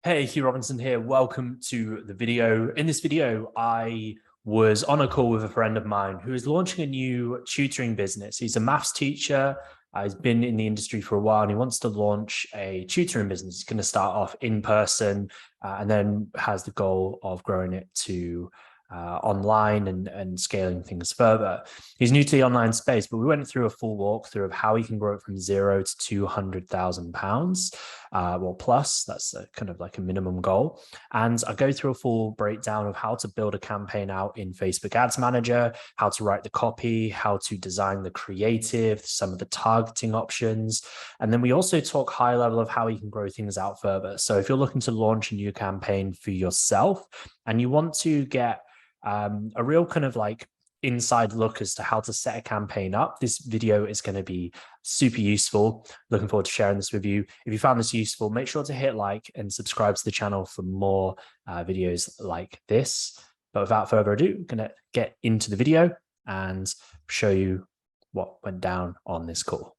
Hey, Hugh Robinson here. Welcome to the video. In this video, I was on a call with a friend of mine who is launching a new tutoring business. He's a maths teacher. He's been in the industry for a while and he wants to launch a tutoring business. He's going to start off in person and then has the goal of growing it to online and scaling things further. He's new to the online space, but we went through a full walkthrough of how he can grow it from zero to £200,000. Well, plus that's kind of like a minimum goal. And I go through a full breakdown of how to build a campaign out in Facebook Ads Manager, how to write the copy, how to design the creative, some of the targeting options. And then we also talk high level of how you can grow things out further. So if you're looking to launch a new campaign for yourself and you want to get a real kind of like inside look as to how to set a campaign up, this video is going to be super useful. Looking forward to sharing this with you. If you found this useful, make sure to hit like and subscribe to the channel for more videos like this. But without further ado, I'm going to get into the video and show you what went down on this call.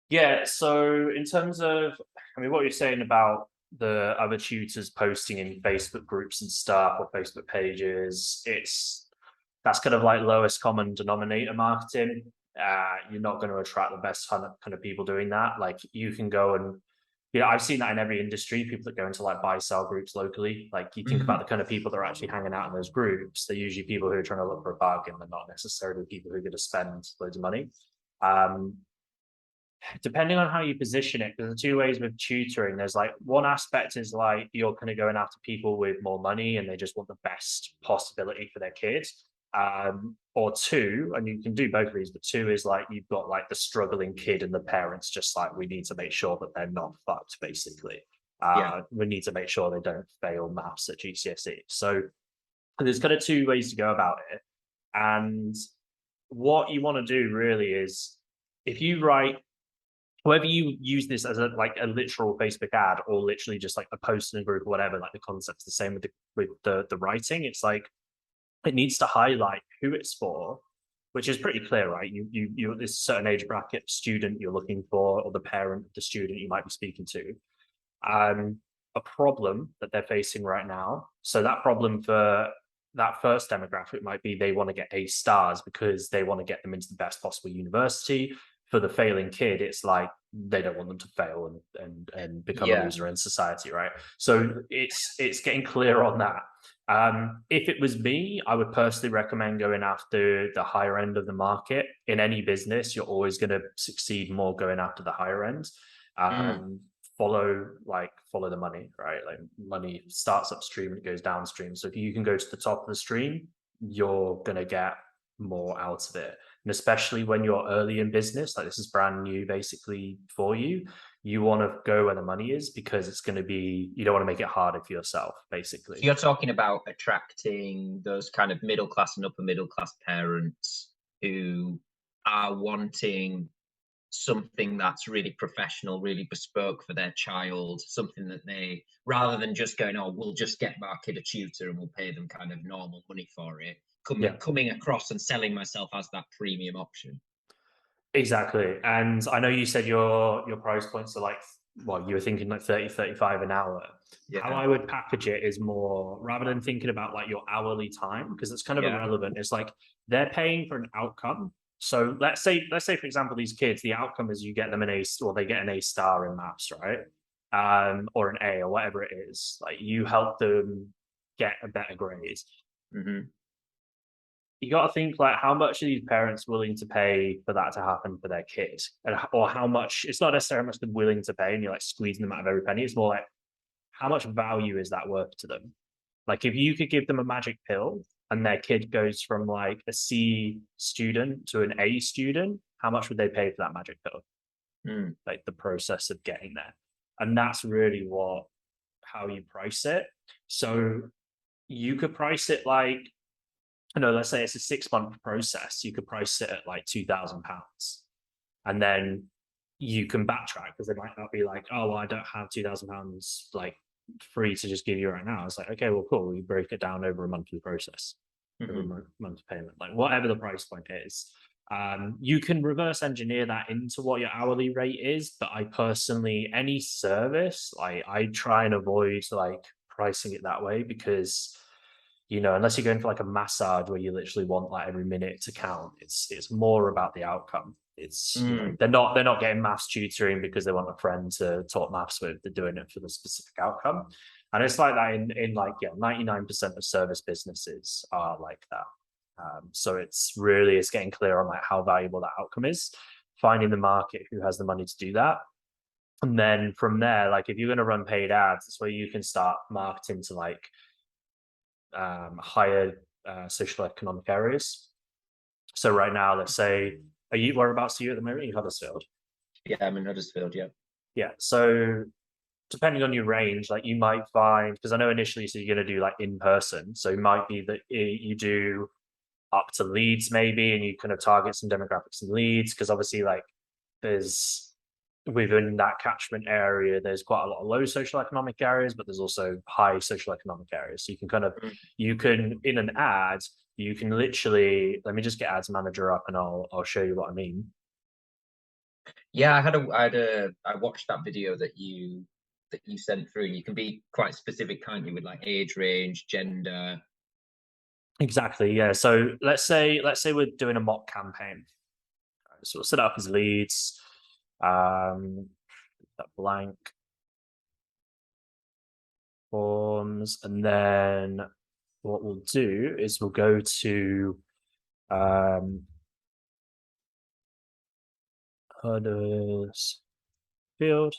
Yeah, so in terms of, what you're saying about the other tutors posting in Facebook groups and stuff or Facebook pages, that's kind of like lowest common denominator marketing. You're not going to attract the best kind of people doing that. Like you can go and, I've seen that in every industry, people that go into like buy sell groups locally. Like you think about the kind of people that are actually hanging out in those groups, they're usually people who are trying to look for a bargain. They're not necessarily people who are going to spend loads of money. Depending on how you position it, there's two ways with tutoring. There's like one aspect is like you're kind of going after people with more money and they just want the best possibility for their kids. Or two, and you can do both of these, but two is like you've got like the struggling kid and the parents just like, we need to make sure that they're not fucked, basically. We need to make sure they don't fail maths at GCSE. So there's kind of two ways to go about it. And what you want to do really is if you write, whether you use this as a literal Facebook ad or literally just like a post in a group or whatever, like the concept's the same with the writing. It's like it needs to highlight who it's for, which is pretty clear, right? You're this certain age bracket student you're looking for, or the parent of the student you might be speaking to. A problem that they're facing right now. So that problem for that first demographic might be they want to get A stars because they want to get them into the best possible university. For the failing kid, it's like they don't want them to fail and become a loser in society, right? So it's getting clear on that. If it was me, I would personally recommend going after the higher end of the market. In any business, you're always going to succeed more going after the higher end. Follow the money, right? Like money starts upstream and it goes downstream. So if you can go to the top of the stream, you're going to get more out of it. And especially when you're early in business, like this is brand new basically for you, you want to go where the money is because it's going to be, you don't want to make it harder for yourself, basically. So you're talking about attracting those kind of middle class and upper middle class parents who are wanting something that's really professional, really bespoke for their child, something that they, rather than just going, oh, we'll just get our kid a tutor and we'll pay them kind of normal money for it, coming across and selling myself as that premium option. Exactly. And I know you said your price points are like, well, you were thinking like 30, 35 an hour. How I would package it is more, rather than thinking about like your hourly time, because it's kind of irrelevant. It's like they're paying for an outcome. So let's say, for example, these kids, the outcome is you get them an A, or they get an A star in maths, right? Or an A or whatever it is. Like you help them get a better grade. You got to think like how much are these parents willing to pay for that to happen for their kid, or how much. It's not necessarily how much they're willing to pay and you're like squeezing them out of every penny. It's more like how much value is that worth to them. Like if you could give them a magic pill and their kid goes from like a C student to an A student, how much would they pay for that magic pill? Like the process of getting there. And that's really how you price it. So you could price it like, let's say it's a 6-month process. You could price it at like £2,000, and then you can backtrack because they might not be like, oh, well, I don't have £2,000 like free to just give you right now. It's like, okay, well, cool. We break it down over a monthly process, over a monthly payment, like whatever the price point is. You can reverse engineer that into what your hourly rate is, but I personally, any service, I try and avoid like pricing it that way because unless you're going for like a massage where you literally want like every minute to count, it's more about the outcome. It's Mm. they're not getting maths tutoring because they want a friend to talk maths with. They're doing it for the specific outcome, and it's like that in like 99% of service businesses are like that. So it's getting clear on like how valuable that outcome is, finding the market who has the money to do that. And then from there, like if you're going to run paid ads, it's where you can start marketing to like higher social economic areas. So right now, let's say, whereabouts are you at the moment? You Huddersfield. Yeah, I'm in Huddersfield. Yeah. Yeah. So depending on your range, like you might find, because I know initially, so you're going to do like in person. So it might be that you do up to Leeds maybe, and you kind of target some demographics in Leeds, because obviously like there's within that catchment area, there's quite a lot of low social economic areas, but there's also high social economic areas. So Mm. you can in an ad, you can literally, let me just get ads manager up and I'll show you what I mean. Yeah, I watched that video that you sent through. You can be quite specific, can't you, with like age range, gender. Exactly. Yeah. So let's say we're doing a mock campaign. So we'll set it up as leads, that blank forms, and then what we'll do is we'll go to Huddersfield.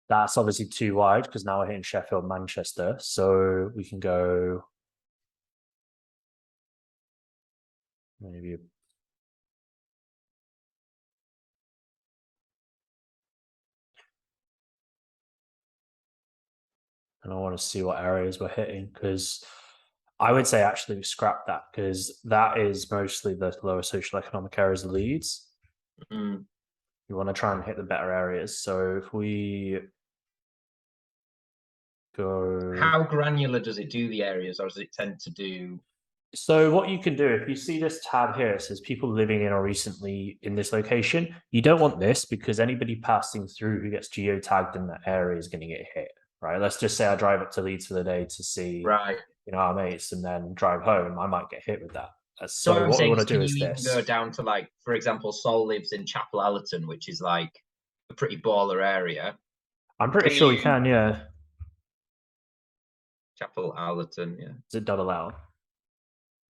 That's obviously too wide because now we're hitting Sheffield, Manchester. So we can go maybe. And I want to see what areas we're hitting because I would say actually scrap that because that is mostly the lower social economic areas of Leeds. Mm. You want to try and hit the better areas. So if we go. How granular does it do the areas, or does it tend to do? So what you can do, if you see this tab here, it says people living in or recently in this location. You don't want this because anybody passing through who gets geotagged in that area is going to get hit, right? Let's just say I drive up to Leeds for the day to see, Right. our mates, and then drive home. I might get hit with that. So what So I'm what we saying want is, to do can is you even go this. down to like, for example, Sol lives in Chapel Allerton, which is like a pretty baller area. I'm pretty Can sure we you can. Yeah, Chapel Allerton? Yeah, is it double L?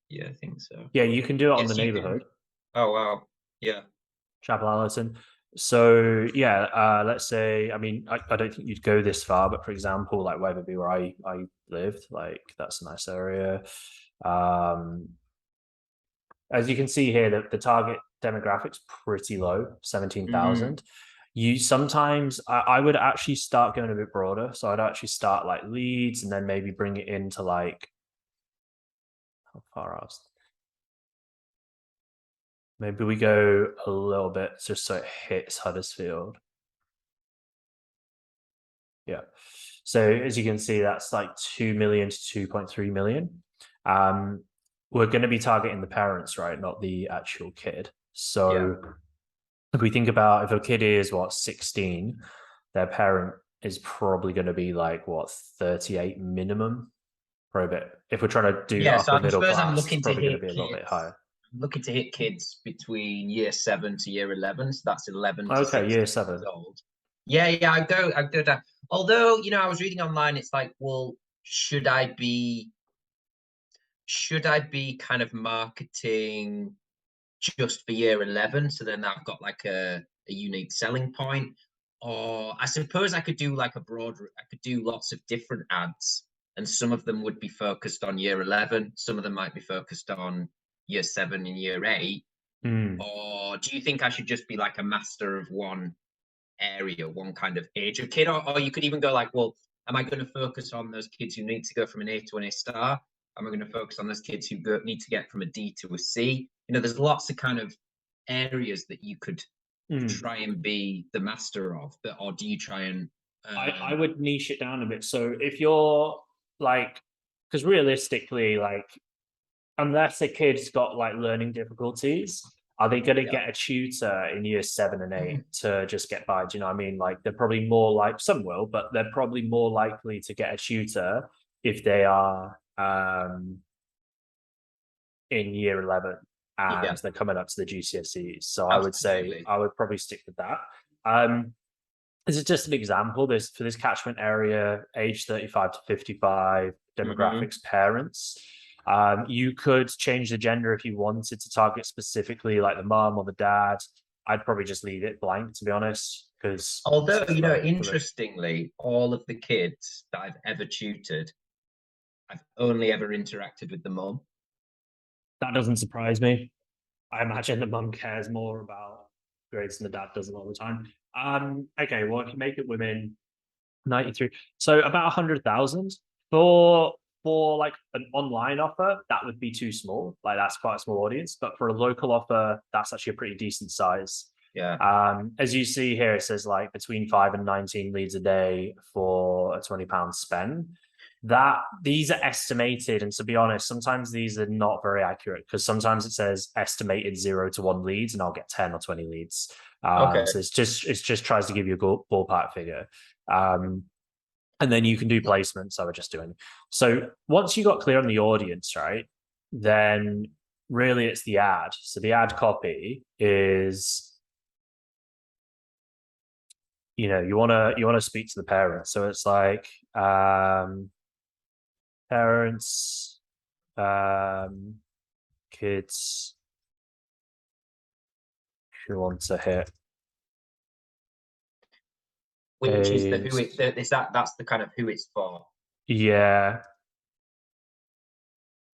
yeah, I think so. Yeah, you can do it on the Yes, you can. neighborhood. Oh wow. Yeah. Chapel Allerton. So yeah, let's say, I mean, I don't think you'd go this far, but for example, like Weatherby, where I lived, like that's a nice area. Um, as you can see here, the target demographics pretty low, Mm. 17,000. You sometimes I would actually start going a bit broader. So I'd actually start like Leeds and then maybe bring it into like how far out? Maybe we go a little bit just so it hits Huddersfield. Yeah. So as you can see, that's like 2 million to 2.3 million. We're going to be targeting the parents, right? Not the actual kid. Yeah. So if we think about if a kid is 16, their parent is probably going to be like 38 minimum. Probably a bit. If we're trying to do Yeah. So upper I middle suppose I'm class, it's looking to probably going to hit be a little bit kids. higher. I'm looking to hit kids between year 7 to year 11. So that's 11 to Okay, year 16 years seven. old. Yeah, yeah. I go down. Although I was reading online, it's like, well, should I be kind of marketing just for year 11, so then I've got like a unique selling point? Or I suppose I could do like I could do lots of different ads, and some of them would be focused on year 11, some of them might be focused on year 7 and year 8. Mm. Or do you think I should just be like a master of one area, one kind of age of kid? Or you could even go like, well, am I going to focus on those kids who need to go from an A to an A star? Am I going to focus on those kids who need to get from a D to a C? There's lots of kind of areas that you could Mm. try and be the master of, but or do you try and I would niche it down a bit. So if you're like, because realistically, like unless a kid's got like learning difficulties, are they going to Yeah. get a tutor in year 7 and 8 to just get by? Do you know what I mean? Like they're probably more like some will, but they're probably more likely to get a tutor if they are in year 11 and Yeah, they're coming up to the GCSEs. So I would say absolutely. I would probably stick with that. Um, this is just an example. This for this catchment area, age 35 to 55, Hmm. demographics, parents. You could change the gender if you wanted to target specifically like the mom or the dad. I'd probably just leave it blank to be honest, because Although, it's like interestingly, all of the kids that I've ever tutored, I've only ever interacted with the mum. that doesn't surprise me. I imagine the mum cares more about grades than the dad does a lot of the time. Okay, well, if you make it women, 93. So about 100,000 for like an online offer, that would be too small. Like that's quite a small audience. But for a local offer, that's actually a pretty decent size. Yeah. As you see here, it says like between 5 and 19 leads a day for a £20 spend. That these are estimated, and to be honest, sometimes these are not very accurate because sometimes it says estimated 0 to 1 leads, and I'll get 10 or 20 leads. Okay. So it's just tries to give you a ballpark figure. Um, and then you can do placements. So we're just doing. So once you got clear on the audience, right, then really it's the ad. So the ad copy is, you want to speak to the parents. So it's like parents, kids who want to hit Which is the who A's. it is that's the kind of who it's for. Yeah,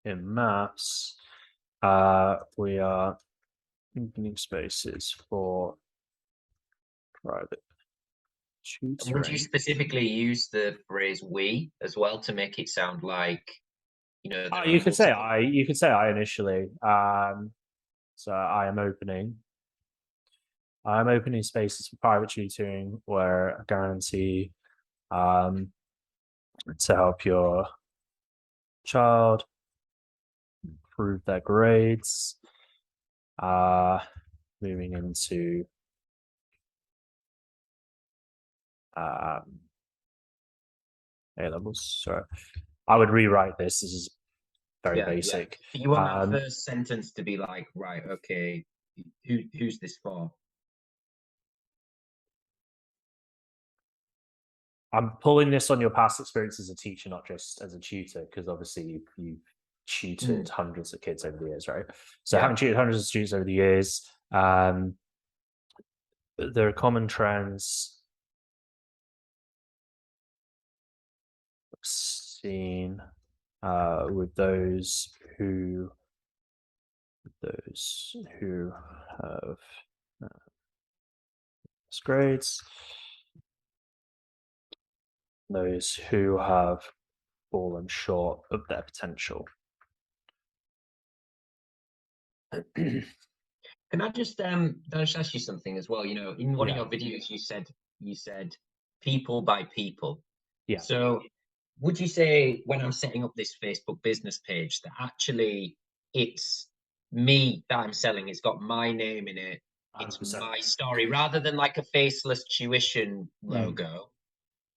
in maths, we are opening spaces for private And would you tutoring. specifically use the phrase we as well to make it sound like, Oh, there are multiple? you could say I initially. So I'm opening spaces for private tutoring where I guarantee um to help your child improve their grades. Uh moving into um A levels. So I would rewrite this. This is very Yeah, yeah. basic. But you want that Um first sentence to be like, right, okay, who's this for? I'm pulling this on your past experience as a teacher, not just as a tutor, because obviously you've tutored Mm, hundreds of kids over the years, right? So yeah. having tutored hundreds of students over the years, there are common trends seen with those who have uh, grades, those who have fallen short of their potential. Can I just ask you something as well? In one of Yeah, your videos, you said people by people. yeah, So would you say when I'm setting up this Facebook business page that actually it's me that I'm selling, it's got my name in it, it's 100%. my story, rather than like a faceless tuition Mm. logo,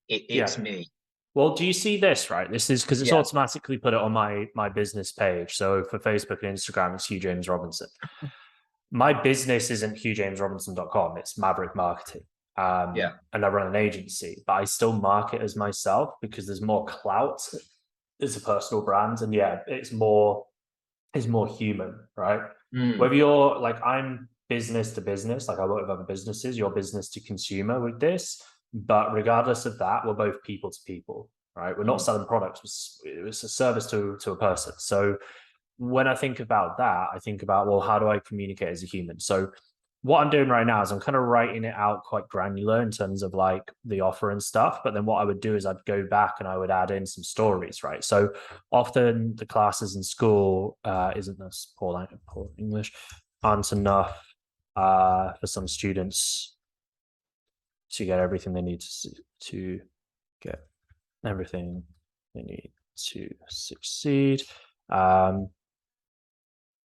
it's Yeah. me. Well, do you see this, right? This is because it's Yeah, automatically put it on my business page. So for Facebook and Instagram, it's Hugh James Robinson. My business isn't hughjamesrobinson.com, it's Maverick Marketing. yeah. And I run an agency, but I still market as myself because there's more clout as a personal brand. And yeah, it's more human, right? Mm, Whether you're like I'm business to business, like I work with other businesses, you're business to consumer with this. But regardless of that, we're both people to people, right? We're not mm. selling products, it's a service to a person. So when I think about that, I think about, well, how do I communicate as a human? So what I'm doing right now is I'm kind of writing it out quite granular in terms of like the offer and stuff. But then what I would do is I'd go back and I would add in some stories, right? So often the classes in school isn't this poor English, aren't enough for some students to get everything they need to get everything they need to succeed. Um,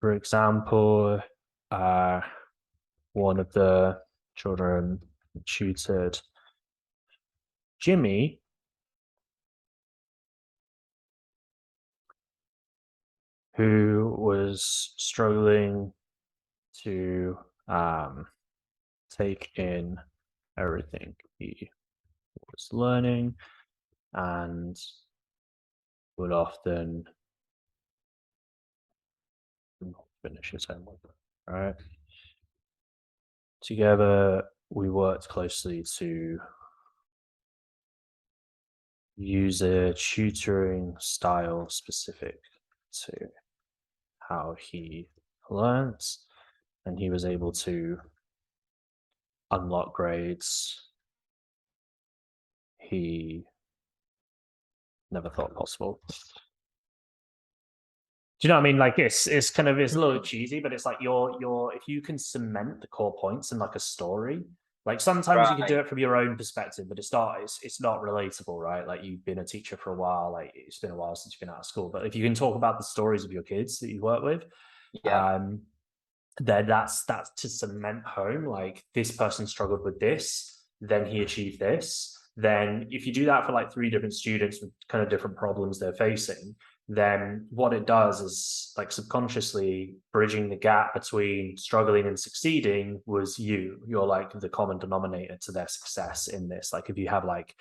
for example, one of the children tutored Jimmy who was struggling to take in everything he was learning and would often not finish his homework. All right. Together, we worked closely to use a tutoring style specific to how he learns, and he was able to unlock grades he never thought possible. Do you know what I mean? Like it's kind of it's a little cheesy, but it's like you're if you can cement the core points in like a story, like sometimes you can do Right. it from your own perspective, but it's not relatable, right? Like you've been a teacher for a while, like it's been a while since you've been out of school. But if you can talk about the stories of your kids that you work with, Yeah. um, then that's to cement home like this person struggled with this, then he achieved this. Then if you do that for like three different students with kind of different problems they're facing, then what it does is like subconsciously bridging the gap between struggling and succeeding was you're like the common denominator to their success in this. Like if you have like,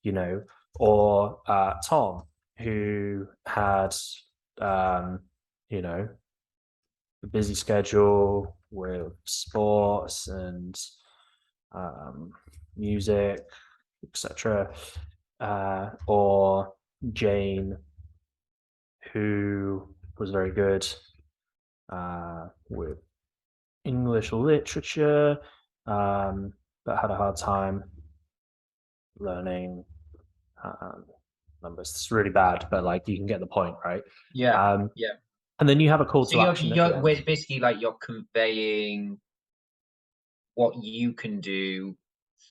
you know, or Tom who had you know, a busy schedule with sports and music, etc. Or Jane, who was very good with English literature, but had a hard time learning numbers. It's really bad, but like you can get the point, right? Yeah. Um, Yeah. and then you have a call So to action at the end. basically like you're conveying what you can do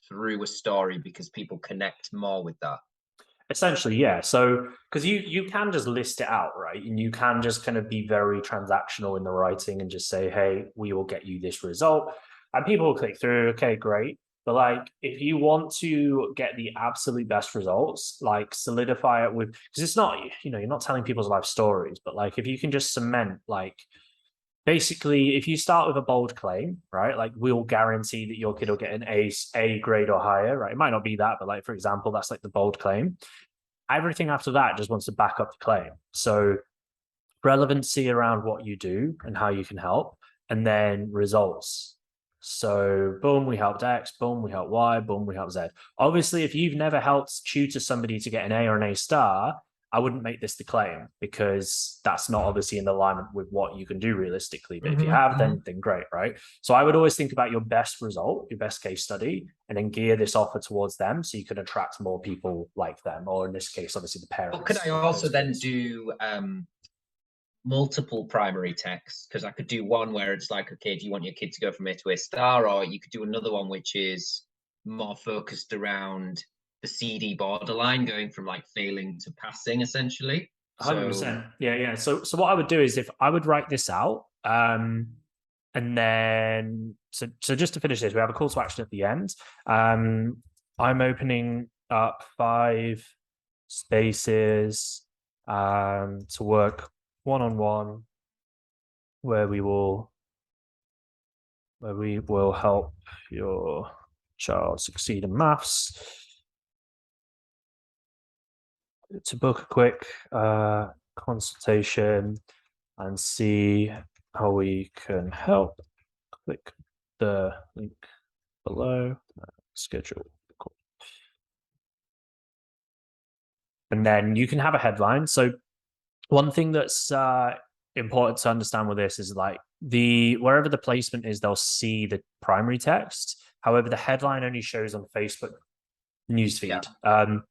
through a story because people connect more with that. Essentially, yeah. So because you can just list it out, right? And you can just kind of be very transactional in the writing and just say, hey, we will get you this result. And people will click through, okay, great. But like if you want to get the absolute best results, like solidify it with because it's not, you know, you're not telling people's life stories, but like if you can just cement like basically if you start with a bold claim, right, like we'll guarantee that your kid will get an A grade or higher, right? It might not be that, but like for example, that's like the bold claim. Everything after that just wants to back up the claim. So relevancy around what you do and how you can help, and then results. So boom, we helped X, boom, we helped Y, boom, we helped Z. Obviously, if you've never helped tutor somebody to get an A or an A star, I wouldn't make this the claim because that's not obviously in alignment with what you can do realistically. But if you have, then great, right? So I would always think about your best result, your best case study, and then gear this offer towards them so you can attract more people like them, or in this case, obviously the But could parents I of also those then kids. do multiple primary texts? Because I could do one where it's like, okay, do you want your kid to go from A to A star? Or you could do another one which is more focused around the CD borderline, going from like failing to passing essentially. So 100%. Yeah, yeah. So what I would do is if I would write this out, and then so just to finish this, we have a call to action at the end. I'm opening up 5 spaces to work one on one, where we will help your child succeed in maths. To book a quick consultation and see how we can help, click the link below, schedule. And then you can have a headline. So one thing that's important to understand with this is like the wherever the placement is, they'll see the primary text. However, the headline only shows on Facebook yeah. newsfeed.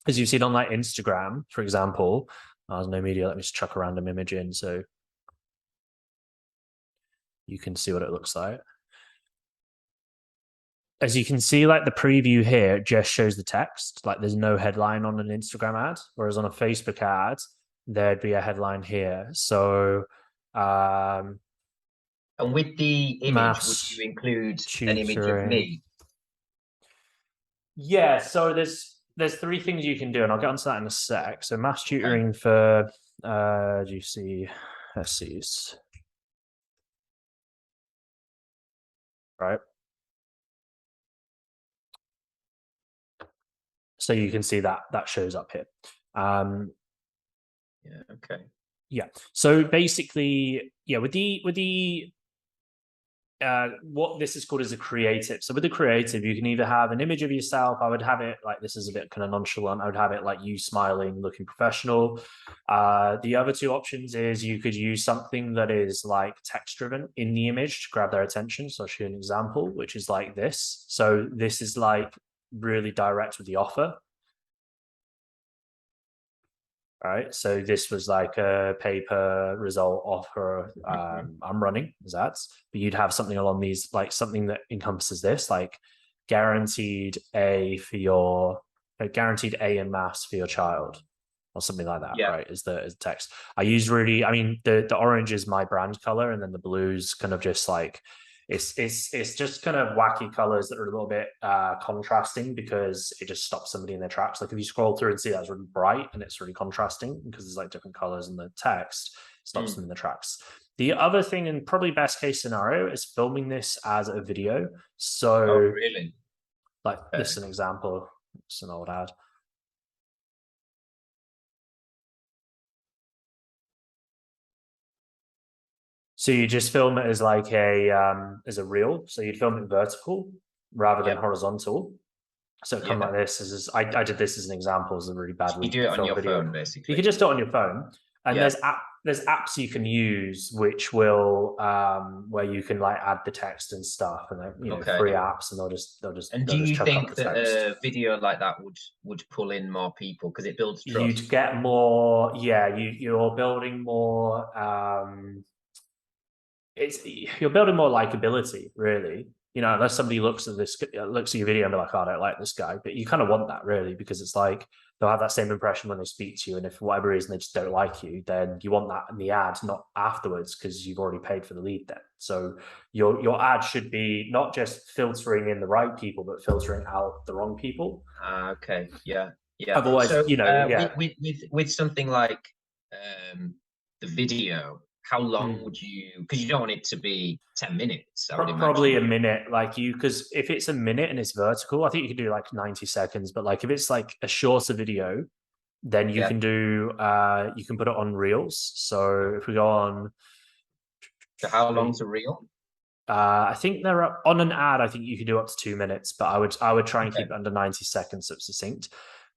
As you've seen on like Instagram, for example, there's no media. Let me just chuck a random image in so you can see what it looks like. As you can see, like the preview here, it just shows the text. Like there's no headline on an Instagram ad, whereas on a Facebook ad, there'd be a headline here. So And with the image, would you Maths include an image of tutoring. me? Yeah, so there's three things you can do, and I'll get onto that in a sec. So maths Okay. tutoring for GC SCs, right? So you can see that that shows up here. Yeah. Okay. Yeah. So basically, yeah, with the what this is called is a creative. So with the creative, you can either have an image of yourself. I would have it like this is a bit kind of nonchalant. I would have it like you smiling, looking professional. The other two options is you could use something that is like text driven in the image to grab their attention. So I'll show you an example, which is like this. So this is like really direct with the offer. Right. So this was like a paper result offer Mhm. I'm running as ads, but you'd have something along these, like something that encompasses this, like guaranteed A for your guaranteed A in maths for your child, or something like that, Yeah. right? Is the text. I use really, I mean, the orange is my brand color, and then the blue's kind of just like it's just kind of wacky colors that are a little bit contrasting because it just stops somebody in their tracks. Like if you scroll through and see that's really bright and it's really contrasting because there's like different colors in the text, it stops Mm. them in the tracks. The other thing, and probably best case scenario, is filming this as a video. Oh, So, really? like, this Okay. is an example. It's an old ad. So you just film it as a reel. So you'd film it vertical rather than Yep. horizontal. So it come Yeah. like this. I did this as an example as a really So you badly do it on filmed your video. phone, You can basically. just do it on your phone, and Yeah. there's apps you can use which will where you can like add the text and stuff, and they're free Okay. apps, and And do they'll just you chuck up the think that text. a video like that would pull in more people because it builds You'd trust? get more, yeah. You're building more. It's you're building more likability, really. Unless somebody looks at your video and be like, oh, I don't like this guy. But you kind of want that, really, because it's like they'll have that same impression when they speak to you. And if for whatever reason they just don't like you, then you want that in the ad, not afterwards, because you've already paid for the lead then. So your ad should be not just filtering in the right people, but filtering out the wrong people. Ah, okay. Yeah. Yeah. Otherwise, So, with yeah. something like the video, how long Mm. would you? Because you don't want it to be 10 minutes, I would Probably imagine. a minute, like because if it's a minute and it's vertical, I think you can do like 90 seconds. But like if it's like a shorter video, then Yeah. you can put it on reels. So if we go on, So how long's a reel? I think they're on an ad. I think you can do up to 2 minutes, but I would try and keep Okay. it under 90 seconds so it's succinct.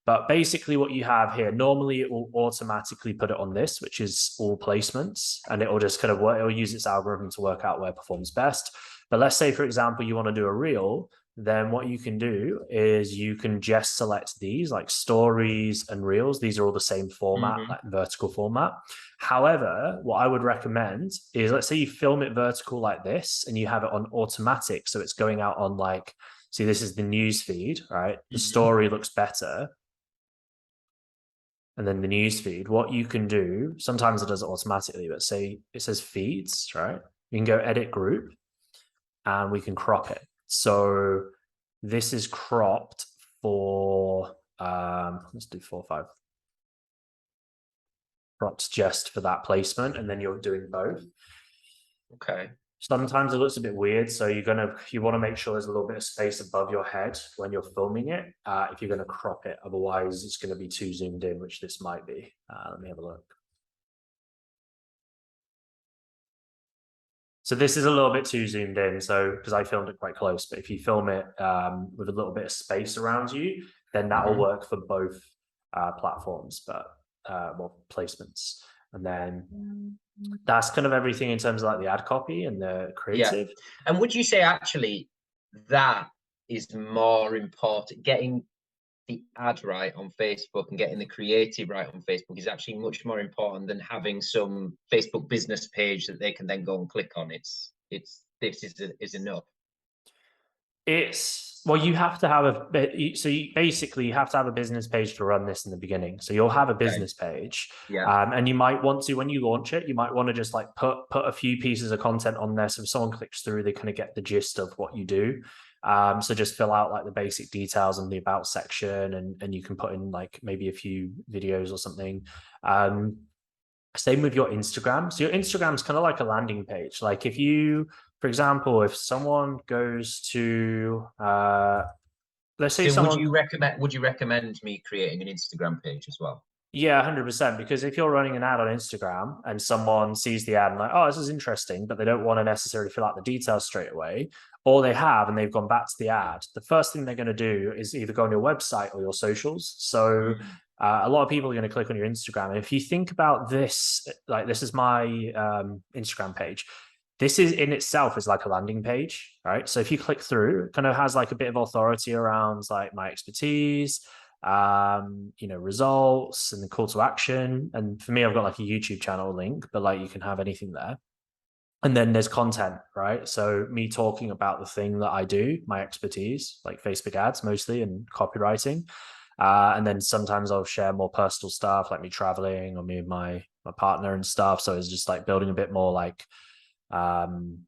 But basically, what you have here, normally it will automatically put it on this, which is all placements, and it will just kind of work, it will use its algorithm to work out where it performs best. But let's say, for example, you want to do a reel, then what you can do is you can just select these like stories and reels. These are all the same format, Hmm. like vertical format. However, what I would recommend is let's say you film it vertical like this and you have it on automatic. So it's going out on like, see, this is the news feed, right? The Hmm. story looks better. And then the news feed, what you can do, sometimes it does it automatically, but say it says feeds, right? You can go edit group and we can crop it. So this is cropped for, let's do 4 5 cropped just for that placement. And then you're doing both. Okay. Sometimes it looks a bit weird, so you want to make sure there's a little bit of space above your head when you're filming it. If you're going to crop it, otherwise it's going to be too zoomed in, which this might be. Let me have a look. So this is a little bit too zoomed in, so because I filmed it quite close. But if you film it with a little bit of space around you, then that will Hmm. work for both platforms, but well, placements. And then that's kind of everything in terms of like the ad copy and the Yeah. creative. And would you say actually that is more important? Getting the ad right on Facebook and getting the creative right on Facebook is actually much more important than having some Facebook business page that they can then go and click on. It's this is enough. Well, you have to have so you basically have to have a business page to run this in the beginning. So you'll have a Okay. business page, Yeah. and you might want to, when you launch it, you might want to just like put a few pieces of content on there. So if someone clicks through, they kind of get the gist of what you do. So just fill out like the basic details in the about section, and you can put in like maybe a few videos or something. Um, Same with your Instagram. So your Instagram is kind of like a landing page. Like if you, for example, if someone goes to, let's say So would someone, you recommend me creating an Instagram page as well? yeah, 100%. Because if you're running an ad on Instagram and someone sees the ad and like, oh, this is interesting, but they don't want to necessarily fill out the details straight away, or they have and they've gone back to the ad, the first thing they're going to do is either go on your website or your socials. So Mm. a lot of people are going to click on your Instagram. And if you think about this, like this is my Instagram page. This is in itself is like a landing page, right? So if you click through, it kind of has like a bit of authority around like my expertise, results and the call to action. And for me, I've got like a YouTube channel link, but like you can have anything there. And then there's content, right? So me talking about the thing that I do, my expertise, like Facebook ads mostly and copywriting. And then sometimes I'll share more personal stuff, like me traveling or me and my partner and stuff. So it's just like building a bit more um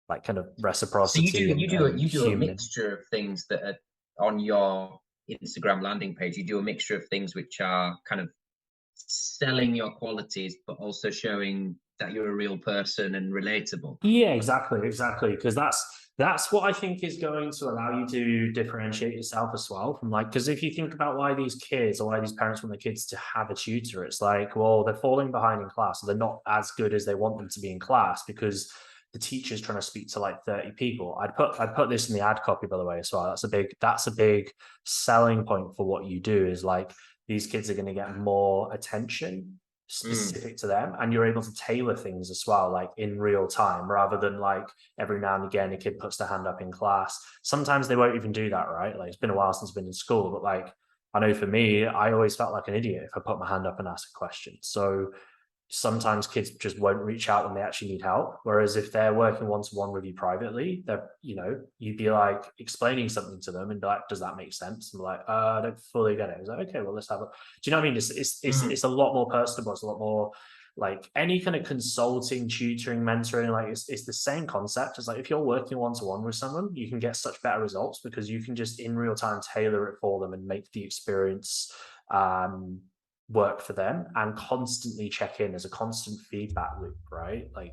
like kind of So you do reciprocity you do a, and you do a human. mixture of things that are on your Instagram landing page. You do a mixture of things which are kind of selling your qualities, but also showing that you're a real person and relatable. Yeah, exactly. Because that's what I think is going to allow you to differentiate yourself as well from like because if you think about why these kids or why these parents want their kids to have a tutor, it's like, well, they're falling behind in class, so they're not as good as they want them to be in class because the teacher's trying to speak to like 30 people. I'd put this in the ad copy, by the way, as well. That's a big selling point for what you do, is like these kids are going to get more attention Mm. specific to them, and you're able to tailor things as well, like in real time, rather than like every now and again a kid puts their hand up in class. Sometimes they won't even do that, right? Like it's been a while since I've been in school, but like I know for me, I always felt like an idiot if I put my hand up and asked a question. So sometimes kids just won't reach out when they actually need help. Whereas if they're working one to one with you privately, you'd be like explaining something to them and be like, does that make sense? And be like, I don't fully get it. It's like, okay, well, let's have a, do you know what I mean? Mm. It's a lot more personable. It's a lot more like any kind of consulting, tutoring, mentoring. Like it's the same concept. It's like if you're working one to one with someone, you can get such better results because you can just in real time tailor it for them and make the experience um work for them and constantly check in as a constant feedback loop, right? Like,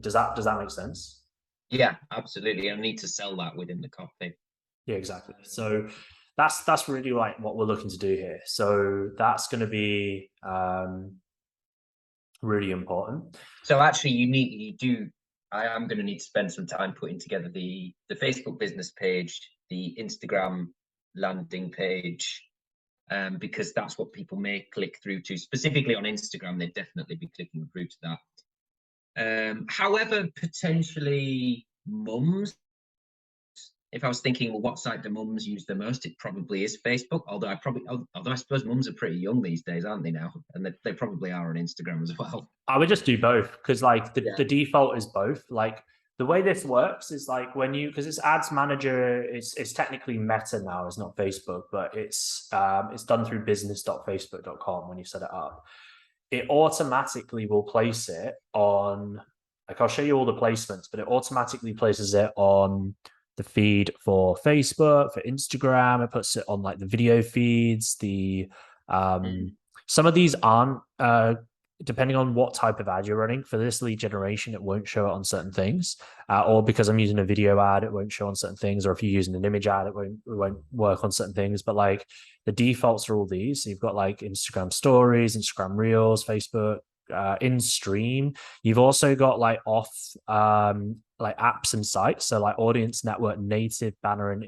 does that make sense? Yeah, absolutely. I need to sell that within the copy. Yeah, exactly. So that's really like what we're looking to do here. So that's going to be really important. So actually, you do. I am going to need to spend some time putting together the Facebook business page, the Instagram landing page, because that's what people may click through to. Specifically on Instagram, they'd definitely be clicking through to that. However, potentially mums. If I was thinking, well, what site do mums use the most? It probably is Facebook. Although I suppose mums are pretty young these days, aren't they now? And they probably are on Instagram as well. I would just do both because like the Yeah. default is both. Like the way this works is like when you because it's ads manager, it's technically Meta now, it's not Facebook, but it's done through business.facebook.com when you set it up. It automatically will place it on, like I'll show you all the placements, but it automatically places it on the feed for Facebook, for Instagram. It puts it on like the video feeds. The Mm. some of these aren't depending on what type of ad you're running. For this lead generation, it won't show it on certain things, or because I'm using a video ad, it won't show on certain things. Or if you're using an image ad, it won't work on certain things. But like the defaults are all these. So you've got like Instagram stories, Instagram reels, Facebook, in stream. You've also got like off like apps and sites. So like audience network native banner and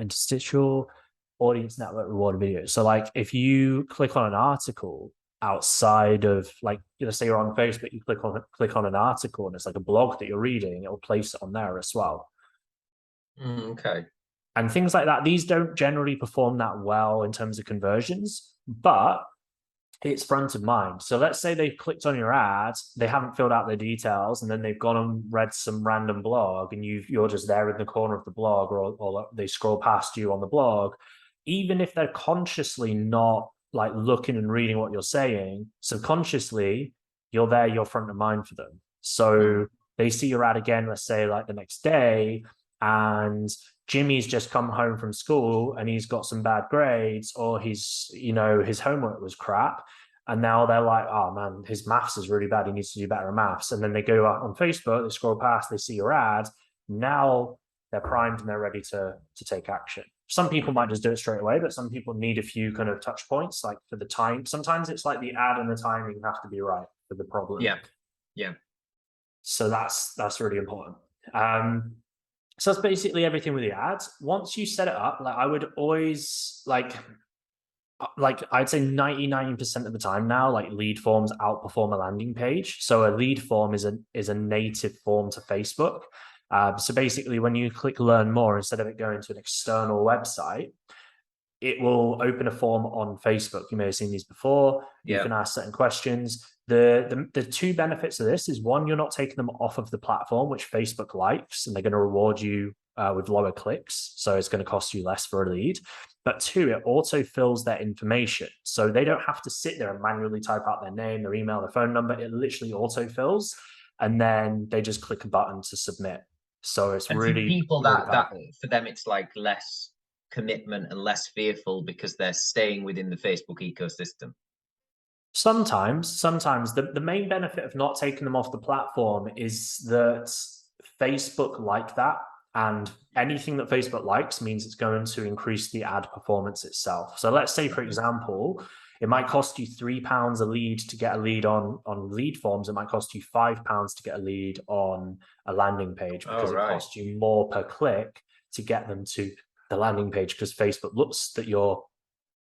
interstitial audience network reward videos. So like if you click on an article outside of like say you're on Facebook, you click on an article and it's like a blog that you're reading, it'll place it on there as well. Okay. And things like that. These don't generally perform that well in terms of conversions, but it's front of mind. So let's say they've clicked on your ad, they haven't filled out their details, and then they've gone and read some random blog, and you're just there in the corner of the blog, or they scroll past you on the blog. Even if they're consciously not like looking and reading what you're saying, subconsciously you're there, you're front of mind for them. So they see your ad again, let's say like the next day, and Jimmy's just come home from school and he's got some bad grades, or his homework was crap. And now they're like, oh man, his maths is really bad. He needs to do better in maths. And then they go out on Facebook, they scroll past, they see your ad. Now they're primed and they're ready to take action. Some people might just do it straight away, but some people need a few kind of touch points, like for the time. Sometimes it's like the ad and the timing have to be right for the problem. Yeah. Yeah. So that's really important. So that's basically everything with the ads. Once you set it up, like I would always like I'd say 99% of the time now, like lead forms outperform a landing page. So a lead form is a native form to Facebook. So basically, when you click learn more, instead of it going to an external website, it will open a form on Facebook. You may have seen these before. You can ask certain questions. The two benefits of this is, one, you're not taking them off of the platform, which Facebook likes, and they're going to reward you with lower clicks. So it's going to cost you less for a lead. But two, it auto fills their information. So they don't have to sit there and manually type out their name, their email, their phone number. It literally auto fills. And then they just click a button to submit. So it's and really, for people really that for them, it's like less commitment and less fearful because they're staying within the Facebook ecosystem. Sometimes the main benefit of not taking them off the platform is that Facebook like that, and anything that Facebook likes means it's going to increase the ad performance itself. So let's say, for example, it might cost you £3 a lead to get a lead on lead forms. It might cost you £5 to get a lead on a landing page, because it costs you more per click to get them to the landing page, because Facebook looks that you're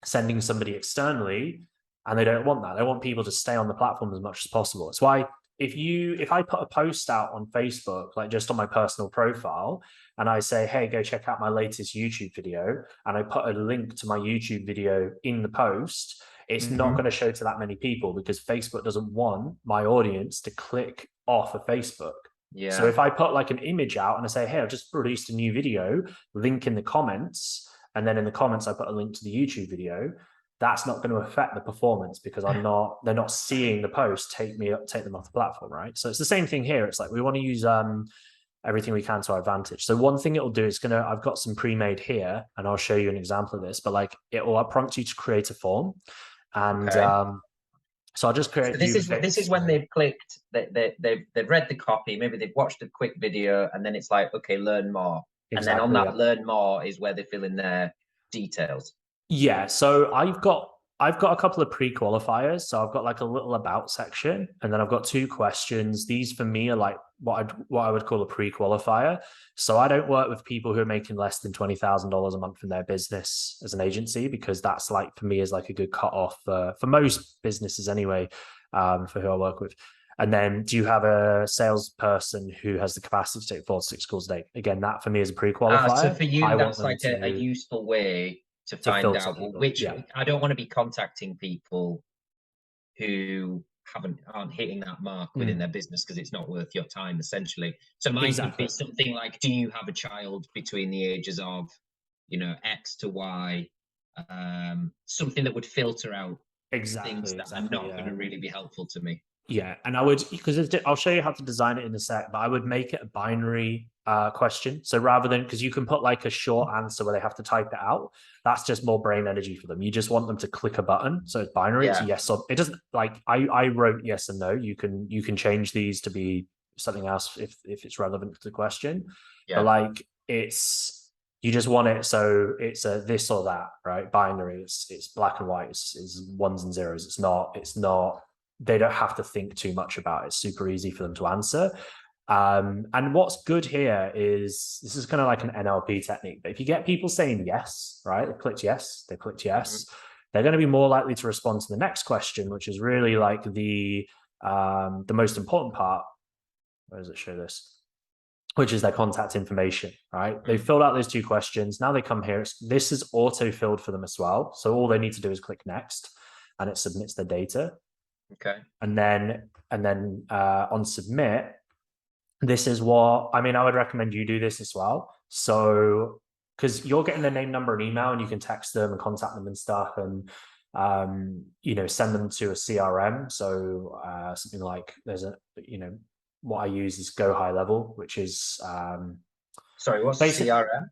sending somebody externally, and they don't want that. They want people to stay on the platform as much as possible. It's why if I put a post out on Facebook, like just on my personal profile, and I say, hey, go check out my latest YouTube video, and I put a link to my YouTube video in the post, it's not going to show to that many people, because Facebook doesn't want my audience to click off of Facebook. Yeah. So if I put like an image out and I say, hey, I've just released a new video, link in the comments, and then in the comments I put a link to the YouTube video, that's not going to affect the performance, because they're not seeing the post take them off the platform, right? So it's the same thing here. It's like we want to use everything we can to our advantage. So one thing it'll do is I've got some pre-made here, and I'll show you an example of this, but like it will prompt you to create a form. And so I'll just create. So this is when they've clicked, they've read the copy, maybe they've watched a quick video, and then it's like, okay, learn more. Exactly, and then on that learn more is where they fill in their details. Yeah, so I've got a couple of pre-qualifiers. So I've got like a little about section, and then I've got two questions. These for me are like what I would call a pre-qualifier. So I don't work with people who are making less than $20,000 a month in their business as an agency, because that's like, for me, is like a good cutoff for most businesses anyway, for who I work with. And then, do you have a salesperson who has the capacity to take 4 to 6 calls a day? Again, that for me is a pre-qualifier. So for you, that's like a useful way to find out which. I don't want to be contacting people who aren't hitting that mark within their business, because it's not worth your time, essentially. So mine would be something like, do you have a child between the ages of, X to Y? Something that would filter out things that are not going to really be helpful to me. Yeah, and I would, because I'll show you how to design it in a sec, but I would make it a binary question. So rather than, because you can put like a short answer where they have to type it out, that's just more brain energy for them. You just want them to click a button. So it's binary. It's yes or, it doesn't, like I wrote yes and no. You can change these to be something else if it's relevant to the question. But like you just want it, so it's a this or that, right? Binary. It's black and white. It's ones and zeros. It's not. They don't have to think too much about it. It's super easy for them to answer. And what's good here is, this is kind of like an NLP technique, but if you get people saying yes, right? They clicked yes, they're going to be more likely to respond to the next question, which is really like the most important part. Where does it show this? Which is their contact information, right? They filled out those 2 questions. Now they come here. This is auto-filled for them as well. So all they need to do is click next. and it submits the data. Okay. And then on submit, this is what I mean. I would recommend you do this as well. So, because you're getting their name, number, and email, and you can text them and contact them and stuff, and send them to a CRM. So something like there's a what I use is Go High Level, which is Sorry, what's basic. CRM?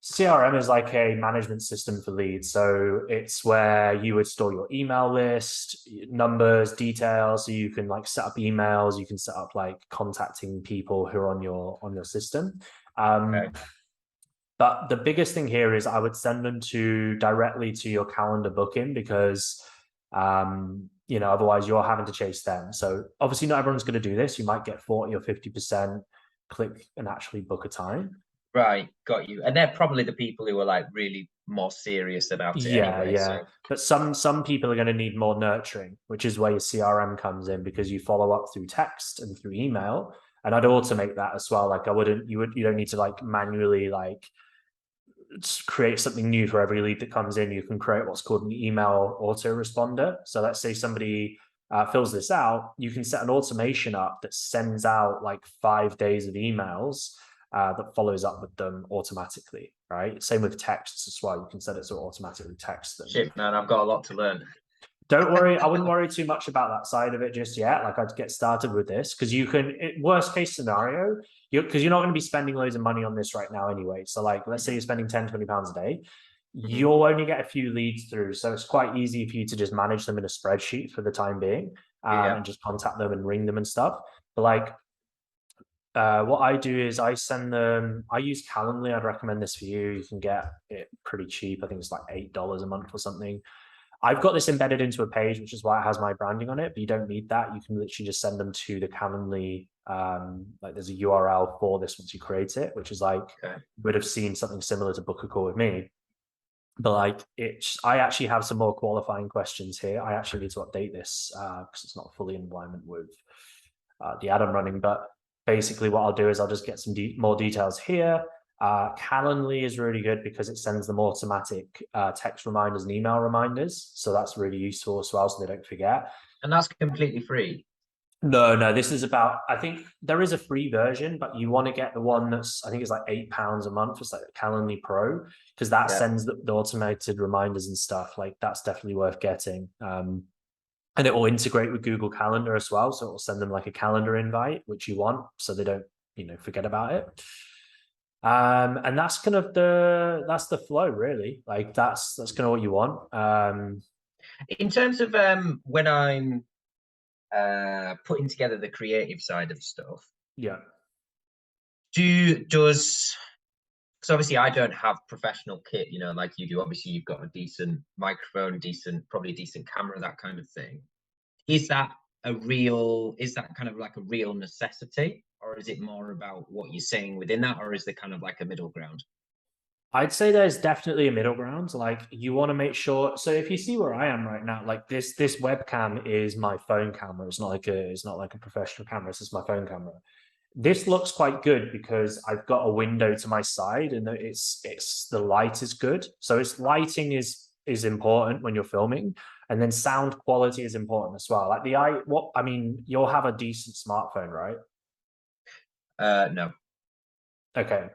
CRM is like a management system for leads. So it's where you would store your email list, numbers, details. So you can like set up emails, you can set up like contacting people who are on your system. Okay. But the biggest thing here is I would send them to directly to your calendar booking because otherwise you're having to chase them. So obviously not everyone's going to do this. You might get 40 or 50% click and actually book a time. Right, got you. And they're probably the people who are like really more serious about it Yeah, anyway. yeah. So But some people are going to need more nurturing, which is where your CRM comes in because you follow up through text and through email. And I'd automate that as well. Like you don't need to like manually like create something new for every lead that comes in. You can create what's called an email autoresponder. So let's say somebody fills this out, you can set an automation up that sends out like 5 days of emails that follows up with them automatically, right? Same with texts as well. You can set it to automatically text them. shit, man, I've got a lot to learn. Don't worry, I wouldn't worry too much about that side of it just yet. Like I'd get started with this because you can, worst case scenario, because you're not going to be spending loads of money on this right now anyway. So like, let's say you're spending 10, 20 pounds a day, you'll only get a few leads through. So it's quite easy for you to just manage them in a spreadsheet for the time being Yeah. and just contact them and ring them and stuff. But like, what I do is I send them, I use Calendly. I'd recommend this for you. You can get it pretty cheap. I think it's like $8 a month or something. I've got this embedded into a page, which is why it has my branding on it, but you don't need that. You can literally just send them to the Calendly. Like there's a URL for this once you create it, which is like, Okay. you would have seen something similar to book a call with me. But like I actually have some more qualifying questions here. I actually need to update this because it's not fully in alignment with the ad I'm running. But basically what I'll do is I'll just get some more details here. Calendly is really good because it sends them automatic text reminders and email reminders. So that's really useful as well, so they don't forget. And that's completely free. No, this is about, I think there is a free version, but you want to get the one that's, I think it's like £8 a month. It's like Calendly Pro, because that sends the automated reminders and stuff. Like that's definitely worth getting. And it will integrate with Google Calendar as well. So it will send them like a calendar invite, which you want, so they don't, forget about it. And that's kind of that's the flow really. Like that's kind of what you want. In terms of when I'm putting together the creative side of stuff, Yeah. because obviously I don't have professional kit, like you do. Obviously you've got a decent microphone, probably decent camera, that kind of thing. Is that kind of like a real necessity, or is it more about what you're saying within that, or is there kind of like a middle ground? I'd say there's definitely a middle ground. Like you want to make sure. So if you see where I am right now, like this webcam is my phone camera. It's not like a professional camera. It's just my phone camera. This looks quite good because I've got a window to my side and it's the light is good. So it's lighting is important when you're filming, and then sound quality is important as well. Like you'll have a decent smartphone, right? No. Okay.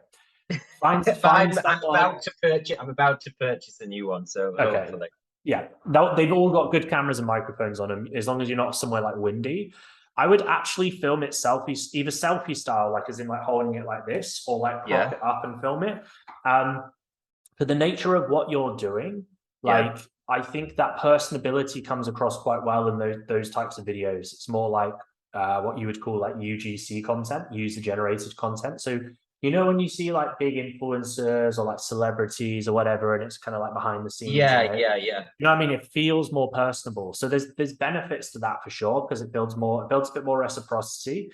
But Find I'm someone. about to purchase. I'm about to purchase a new one, so Okay. hopefully. Yeah, they've all got good cameras and microphones on them. As long as you're not somewhere like windy, I would actually film it either selfie style, like as in like holding it like this, or like prop it up and film it. For the nature of what you're doing, like I think that personability comes across quite well in those types of videos. It's more like what you would call like UGC content, user generated content. So when you see like big influencers or like celebrities or whatever, and it's kind of like behind the scenes. Yeah. You know what I mean? It feels more personable. So there's benefits to that for sure because it builds a bit more reciprocity.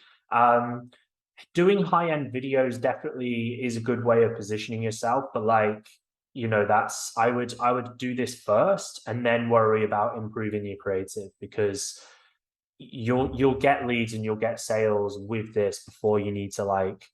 Doing high-end videos definitely is a good way of positioning yourself, but like, that's I would do this first and then worry about improving your creative, because you'll get leads and you'll get sales with this before you need to like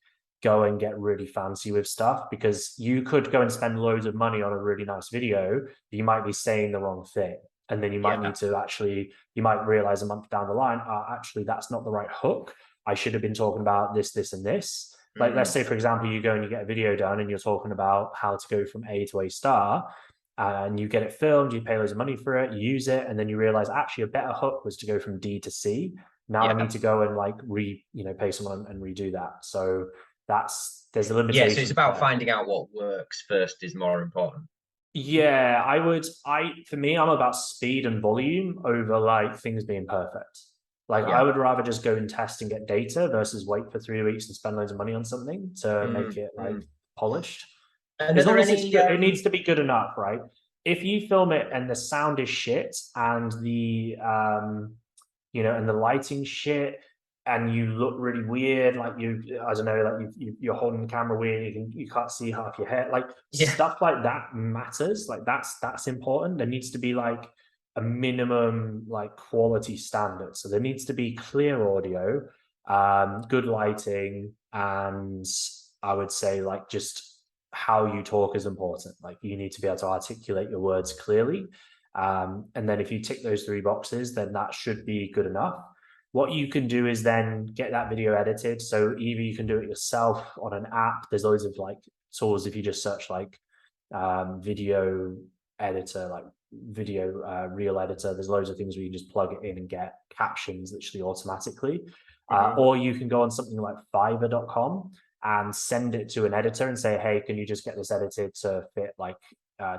go and get really fancy with stuff, because you could go and spend loads of money on a really nice video, but you might be saying the wrong thing. And then you might Yeah. need to you might realize a month down the line, actually, that's not the right hook. I should have been talking about this, this, and this. Like, let's Mm. say, for example, you go and you get a video done and you're talking about how to go from A to A star, and you get it filmed, you pay loads of money for it, you use it, and then you realize actually a better hook was to go from D to C. Now I Yeah. need to go and like pay someone and redo that. So there's a Yeah. So it's limitations about there. finding out what works first is more important. Yeah, for me, I'm about speed and volume over like things being perfect. Like I Yeah. would rather just go and test and get data versus wait for 3 weeks and spend loads of money on something to make Mm, it like mm. polished. And are As there long as it's any? good, it needs to be good enough, right? If you film it and the sound is shit and and the lighting shit, and you look really weird, like I don't know, like you're holding the camera weird, you can't see half your head, like Yeah. stuff like that matters. Like that's important. There needs to be like a minimum like quality standard. So there needs to be clear audio, good lighting, and I would say like just how you talk is important. Like you need to be able to articulate your words clearly. And then if you tick those three boxes, then that should be good enough. What you can do is then get that video edited. So either you can do it yourself on an app. There's loads of like tools if you just search like video editor, like video reel editor. There's loads of things where you just plug it in and get captions literally automatically. Hmm. Or you can go on something like fiverr.com and send it to an editor and say, hey, can you just get this edited to fit like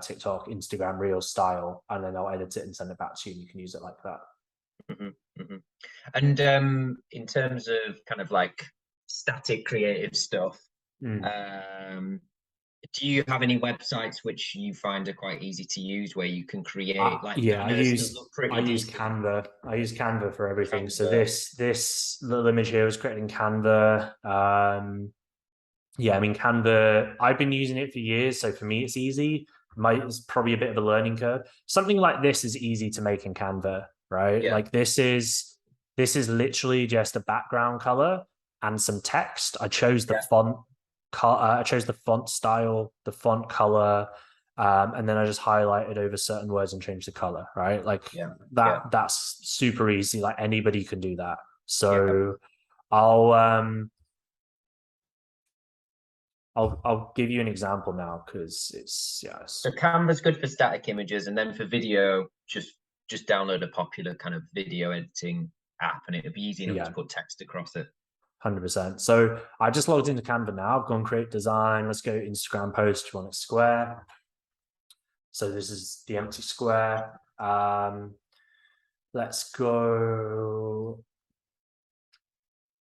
TikTok, Instagram Reel style? And then they'll edit it and send it back to you and you can use it like that. Hmm. Hmm. And in terms of kind of like static creative stuff, Mm. um, do you have any websites which you find are quite easy to use where you can create like Yeah, I know this does look I pretty use decent. Canva. I use Canva for everything. So Canva. this little image here was created in Canva. Yeah, I mean Canva. I've been using it for years, so for me it's easy. It's probably a bit of a learning curve. Something like this is easy to make in Canva, right? Yeah. Like this is literally just a background color and some text. I chose the Yeah. font, I chose the font style, the font color, and then I just highlighted over certain words and changed the color, right? Like Yeah. Yeah. that's super easy. Like anybody can do that. Yeah. So I'll um I'll give you an example now because it's So Canva's good for static images, and then for video, just download a popular kind of video editing app, and it'll be easy enough to yeah, put text across it. 100%. So I just logged into Canva now. I've gone create design. Let's go Instagram post. You want it square. So this is the empty square. Let's go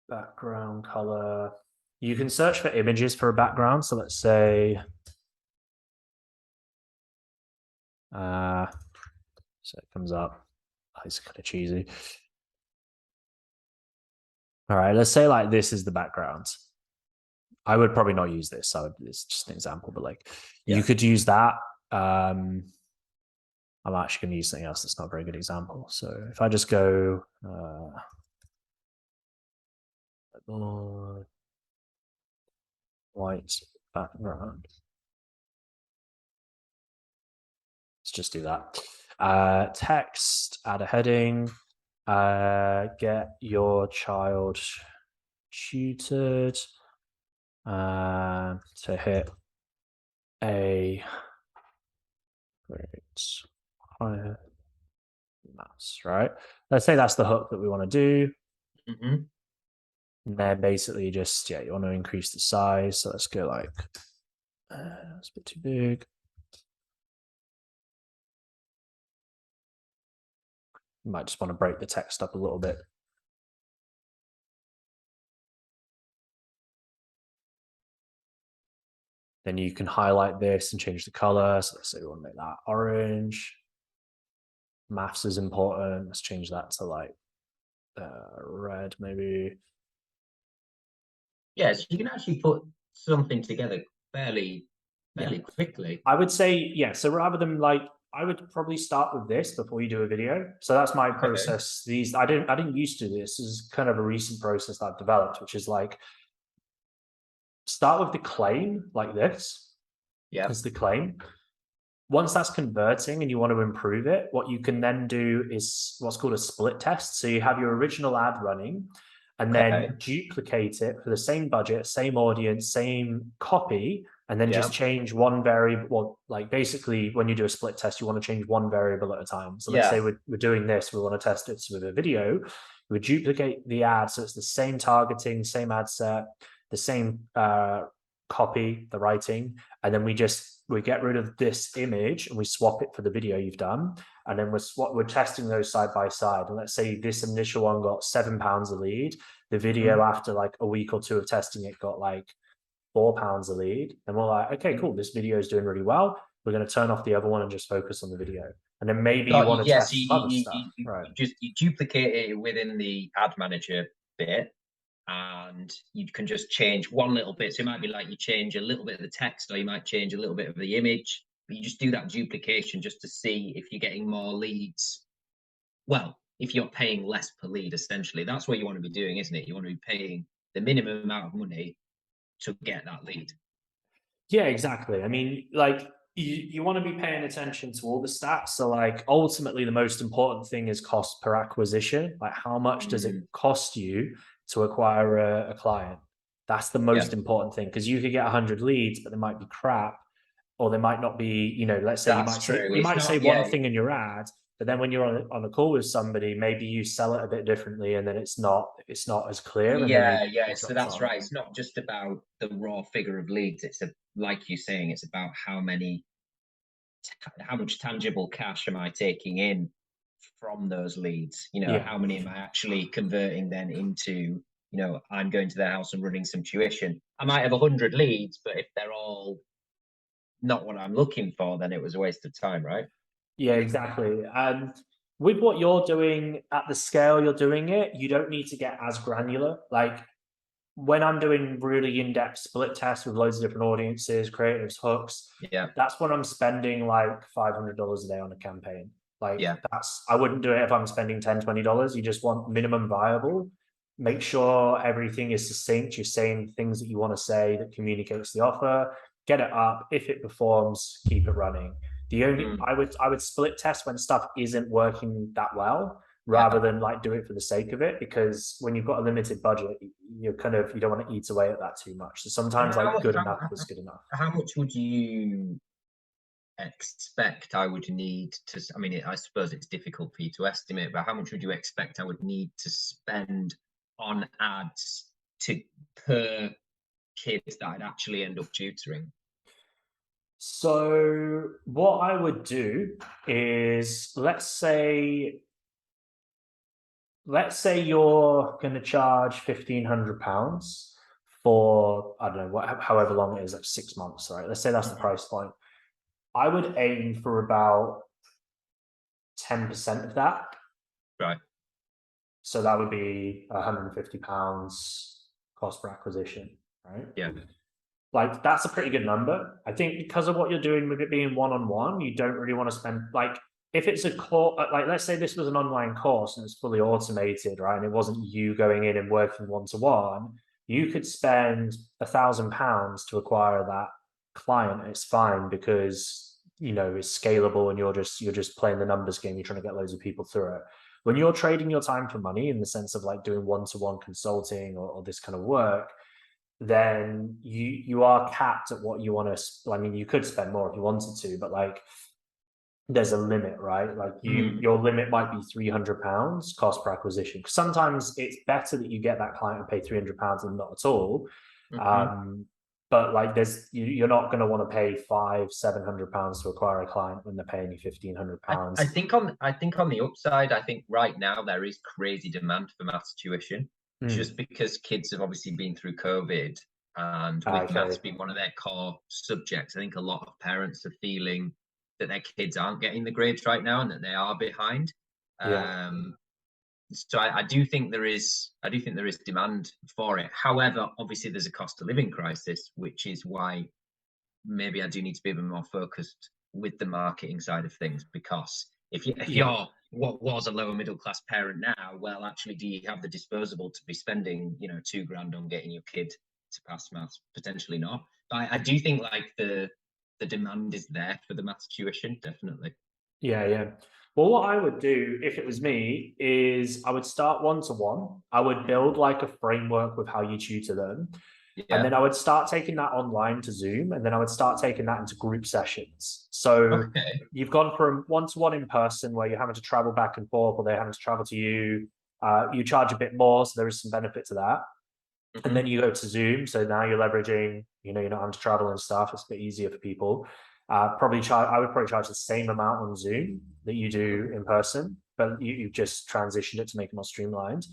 background color. You can search for images for a background. So let's say, so it comes up. Oh, it's kind of cheesy. All right, let's say like this is the background. I would probably not use this. It's just an example, but like you Yeah. could use that. I'm actually going to use something else that's not a very good example. So if I just go white background, let's just do that. Text, add a heading, get your child tutored to hit a great higher maths, right? Let's say that's the hook that we want to do. Hmm. And then basically just, yeah, you want to increase the size. So let's go like, it's a bit too big. You might just want to break the text up a little bit. Then you can highlight this and change the color. So let's say we want to make that orange. Maths is important. Let's change that to like red, maybe. Yeah, so you can actually put something together fairly Yeah. quickly. I would say, yeah. So rather than like, I would probably start with this before you do a video. So that's my Okay. process. I didn't used to do this. This is kind of a recent process I've developed, which is like start with the claim like this Yeah. as the claim. Once that's converting and you want to improve it, what you can then do is what's called a split test. So you have your original ad running and then Okay. duplicate it for the same budget, same audience, same copy, and then just Yeah. change one variable. Well, like basically, when you do a split test, you want to change one variable at a time. So let's say Yeah. we're doing this, we want to test it with a video. We duplicate the ad so it's the same targeting, same ad set, the same copy, the writing, and then we get rid of this image and we swap it for the video you've done, and then we're testing those side by side. And let's say this initial one got £7 a lead, the video Mhm. after like a week or two of testing it got like £4 a lead, and we're like, okay, Mhm. cool, this video is doing really well. We're going to turn off the other one and just focus on the video. And then maybe you Got you. want to Yes, test some other stuff, right? you just you duplicate it within the ad manager bit, and you can just change one little bit. So it might be like you change a little bit of the text, or you might change a little bit of the image. But you just do that duplication just to see if you're getting more leads. Well, if you're paying less per lead, essentially, that's what you want to be doing, isn't it? You want to be paying the minimum amount of money to get that lead. Yeah, exactly. I mean, like you want to be paying attention to all the stats. So like ultimately the most important thing is cost per acquisition. Like how much does it Mm, cost you to acquire a client? That's the yeah, most important thing because you could get 100 leads, but they might be crap or they might not be, let's say that's true. you It's might say not. one Yeah, thing in your ad, but then when you're on a call with somebody, maybe you sell it a bit differently and then it's not as clear and then yeah, it yeah. So drops that's off. right. It's not just about the raw figure of leads. It's like you saying, it's about how much tangible cash am I taking in from those leads? Yeah. How many am I actually converting then into, I'm going to their house and running some tuition. I might have 100 leads, but if they're all not what I'm looking for, then it was a waste of time, right? Yeah, exactly. And with what you're doing at the scale you're doing it, you don't need to get as granular. Like when I'm doing really in-depth split tests with loads of different audiences, creatives, hooks, Yeah, that's when I'm spending like $500 a day on a campaign. Like yeah. I wouldn't do it if I'm spending $10, $20. You just want minimum viable. Make sure everything is succinct. You're saying things that you want to say that communicates the offer. Get it up. If it performs, keep it running. The only Mm, I would split test when stuff isn't working that well rather yeah. than like do it for the sake of it, because when you've got a limited budget you don't want to eat away at that too much, so And sometimes like good enough is good enough. how much would you expect I would need to? I mean, I suppose it's difficult for you to estimate, but how much would you expect I would need to spend on ads to per kids that I'd actually end up tutoring? So what I would do is let's say you're going to charge £1,500 for, I don't know, however long it is, like 6 months, right? Let's say that's the Mhm. price point. I would aim for about 10% of that. Right. So that would be £150 cost per acquisition, right? Yeah. Like that's a pretty good number. I think because of what you're doing with it being one on one, you don't really want to spend like if it's a course, like let's say this was an online course and it's fully automated, right? And it wasn't you going in and working one to one, you could spend £1,000 to acquire that client. It's fine because it's scalable and you're just playing the numbers game. You're trying to get loads of people through it. When you're trading your time for money in the sense of like doing one to one consulting or this kind of work, then you are capped at what you want to. I mean, you could spend more if you wanted to, but like there's a limit, right? Like Mm, your limit might be £300 cost per acquisition. Sometimes it's better that you get that client and pay £300 than not at all. mhm. Um, but like you're not going to want to pay £500-700 to acquire a client when they're paying you fifteen hundred I pounds. think on the upside, I think right now there is crazy demand for maths tuition, Mm, just because kids have obviously been through COVID, and with maths okay. being one of their core subjects, I think a lot of parents are feeling that their kids aren't getting the grades right now and that they are behind. Yeah. Um, so I do think there is demand for it. However, obviously there's a cost of living crisis, which is why maybe I do need to be a bit more focused with the marketing side of things, because if Yeah. you're what was a lower middle class parent now, well, actually, do you have the disposable to be spending, 2 grand on getting your kid to pass maths? Potentially not. But I do think like the demand is there for the maths tuition, definitely. Yeah, yeah. Well, what I would do if it was me is I would start one to one. I would build like a framework with how you tutor them. And then Yeah. I would start taking that online to Zoom, and then I would start taking that into group sessions. So Okay. you've gone from one to one in person where you're having to travel back and forth, or they're having to travel to you. You charge a bit more, so there is some benefit to that. And then Hmm. you go to Zoom. So now you're leveraging, you're not having to travel and stuff. It's a bit easier for people. Probably charge, I would probably charge the same amount on Zoom that you do in person, but you've just transitioned it to make it more streamlined.